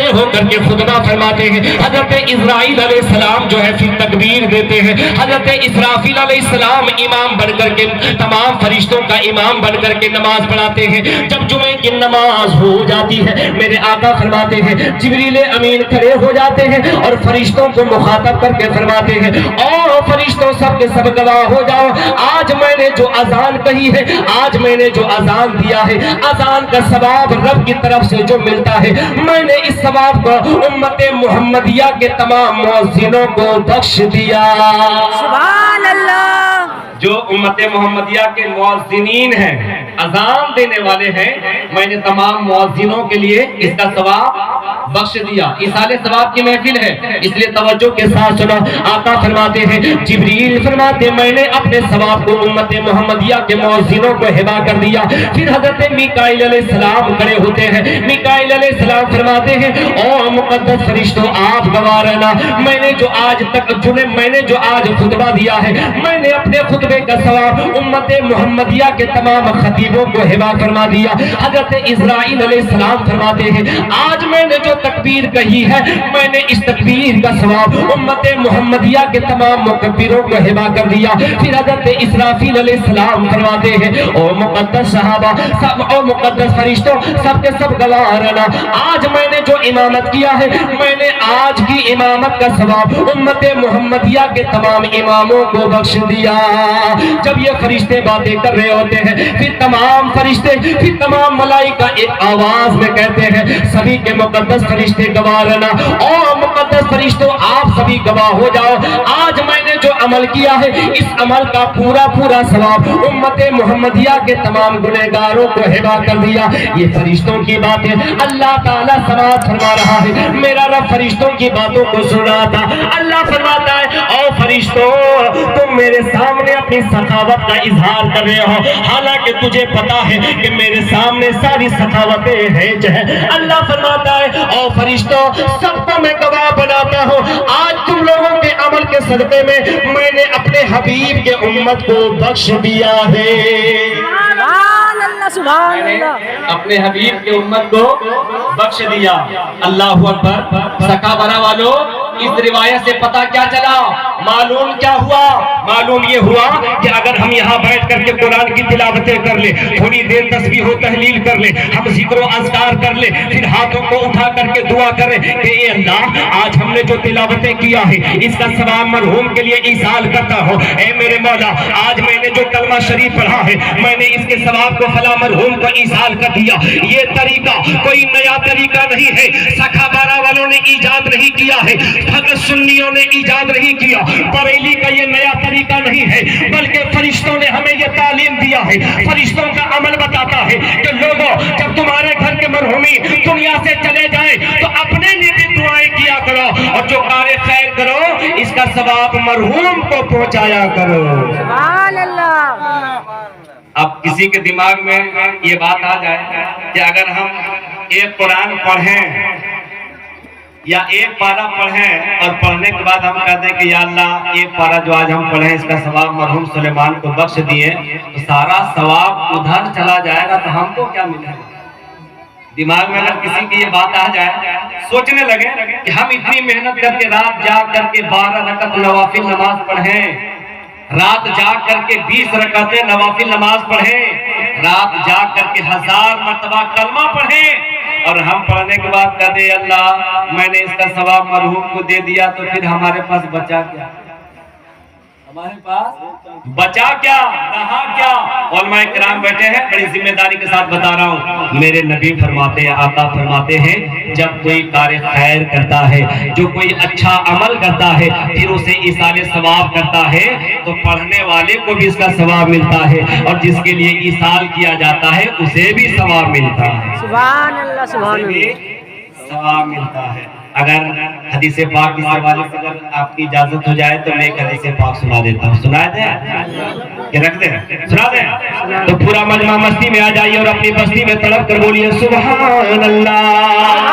کھڑے ہو کر کے خطبہ فرماتے ہیں. حضرت اسرائیل علیہ السلام جو ہے پھر تکبیر دیتے ہیں. حضرت اسرافیل علیہ السلام امام بن کر کے تمام فرشتوں کا امام بن کر کے نماز پڑھاتے ہیں. جب جمعے کی نماز ہو جاتی ہے میرے آقا فرماتے ہیں جبریل امین کھڑے ہو جاتے ہیں اور فرشتوں کو مخاطب کر کے فرماتے ہیں او فرشتوں سب کے سب گواہ ہو جاؤ, آج میں نے جو اذان کہی ہے, آج میں نے جو اذان دیا ہے, اذان کا ثواب رب کی طرف سے جو ملتا ہے میں نے اس ثواب کو امت محمدیہ کے تمام مؤذنوں کو بخش دیا. سبحان اللہ. جو امت محمدیہ کے مؤذنین ہیں, اذان دینے والے ہیں, میں نے تمام مؤذنوں کے لیے اس کا ثواب بخش دیا. ایصال ثواب کی محفل ہے اس لیے توجہ کے ساتھ سنا. آقا فرماتے ہیں جبریل فرماتے میں نے اپنے ثواب کو امت محمدیہ کے مؤذنوں کو ہبا کر دیا. پھر حضرت میکائیل علیہ السلام کھڑے ہوتے ہیں. میکائیل علیہ السلام فرماتے ہیں او مقدس فرشتوں آپ گواہ رہنا, میں نے جو آج تک میں نے جو آج خطبہ دیا ہے میں نے اپنے خطبے کا ثواب امت محمدیہ کے تمام خطیبوں کو ہبا فرما دیا. حضرت اسرائیل علیہ السلام فرماتے ہیں آج میں نے جو تکبیر کہی ہے میں نے اس تکبیر کا ثواب امت محمدیہ کے تمام مکبروں کو ہبا کر دیا. پھر حضرت اسرافیل علیہ السلام فرماتے ہیں او مقدس صحابہ سب, او مقدس فرشتوں سب کے سب گواہ رہنا, آج میں نے جو امامت کیا ہے میں نے آج کی امامت کا ثواب امت محمدیہ کے تمام اماموں کو بخش دیا. جب یہ فرشتے باتیں کر رہے ہوتے ہیں پھر تمام فرشتے پھر تمام ملائکہ ایک آواز میں کہتے ہیں سبھی کے مقدس فرشتے گواہ رہنا, او مقدس فرشتوں آپ سبھی گواہ ہو جاؤ, آج میں نے جو عمل کیا ہے اس عمل کا پورا پورا ثواب امت محمدیہ کے تمام گنہگاروں کو ہبا کر دیا. یہ فرشتوں کی باتیں اللہ تعالیٰ سماعت فرما رہا ہے. میرا رب فرشتوں کی باتوں کو سن رہا تھا. اللہ فرماتا ہے او فرشتوں تم میرے سامنے اپنی سخاوت کا اظہار کر رہے ہو, حالانکہ تجھے پتا ہے کہ میرے سامنے ساری سخاوتیں ہیں جو ہے. اللہ فرماتا ہے او فرشتوں سب کو میں گواہ بناتا ہوں, آج تم لوگوں کے عمل کے صدقے میں نے اپنے حبیب کے امت کو بخش دیا ہے. سبحان اللہ. سبحان اللہ. اپنے حبیب کے امت کو بخش دیا. اللہ اکبر. سکابرہ والو اس روایت سے پتہ کیا چلا, معلوم کیا ہوا, معلوم یہ ہوا کہ اگر ہم یہاں بیٹھ کر کے قرآن کی تلاوتیں کر لیں, تھوڑی دیر تسبیح و تحلیل کر لیں, ہم ذکر و اذکار کر لیں, پھر ہاتھوں کو اٹھا کر کے دعا کریں کہ اے اللہ آج ہم نے جو تلاوتیں کیا ہے اس کا ثواب مرحوم کے لیے ایصال کرتا ہوں. اے میرے مولا آج میں نے جو کلمہ شریف پڑھا ہے میں نے اس کے ثواب کو فلاں مرحوم کو ایصال کر دیا. یہ طریقہ کوئی نیا طریقہ نہیں ہے, سکابرہ والوں نے ایجاد نہیں کیا ہے, بھگت سنیوں نے ایجاد نہیں کیا, بریلی کا یہ نیا طریقہ نہیں ہے, بلکہ فرشتوں نے ہمیں یہ تعلیم دیا ہے. فرشتوں کا عمل بتاتا ہے کہ لوگوں جب تمہارے گھر کے مرحومی دنیا سے چلے جائیں تو اپنے لیے بھی دعائیں کیا کرو, اور جو کار خیر کرو اس کا ثواب مرحوم کو پہنچایا کرو. سبحان اللہ. اب کسی کے دماغ میں یہ بات آ جائے کہ اگر ہم ایک قرآن پڑھیں یا ایک پارہ پڑھیں اور پڑھنے کے بعد ہم کہتے ہیں کہ یا اللہ ایک پارہ جو آج ہم پڑھیں اس کا ثواب مرحوم سلیمان کو بخش دیے, تو سارا ثواب ادھر چلا جائے گا تو ہم کو کیا ملے گا. دماغ میں اگر کسی کی یہ بات آ جائے, سوچنے لگے کہ ہم اتنی محنت کر کے رات جاگ کر کے 12 رکعت نوافل نماز پڑھیں, رات جاگ کر کے 20 رکعتیں نوافل نماز پڑھیں, رات جاگ کر کے 1000 مرتبہ کلمہ پڑھیں, اور ہم پڑھنے کے بعد کہتے ہیں اللہ میں نے اس کا ثواب مرحوم کو دے دیا, تو پھر ہمارے پاس بچا کیا, ہمارے پاس بچا کیا, رہا کیا. علماء کرام بیٹھے ہیں, بڑی ذمہ داری کے ساتھ بتا رہا ہوں. میرے نبی فرماتے ہیں, آقا فرماتے ہیں جب کوئی کار خیر کرتا ہے, جو کوئی اچھا عمل کرتا ہے, پھر اسے ایصال ثواب کرتا ہے تو پڑھنے والے کو بھی اس کا ثواب ملتا ہے, اور جس کے لیے ایصال کیا جاتا ہے اسے بھی ثواب ملتا ہے. سبحان اللہ. سبحان اللہ. ثواب ملتا ہے. اگر حدیث پاک اس حوالے سے اگر آپ کی اجازت ہو جائے تو میں ایک حدیث پاک سنا دیتا ہوں. سنا دیں کہ رکھ دیں, سنا دیں تو پورا مجمع مستی میں آ جائیے اور اپنی بستی میں تڑپ کر بولیے سبحان اللہ.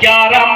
11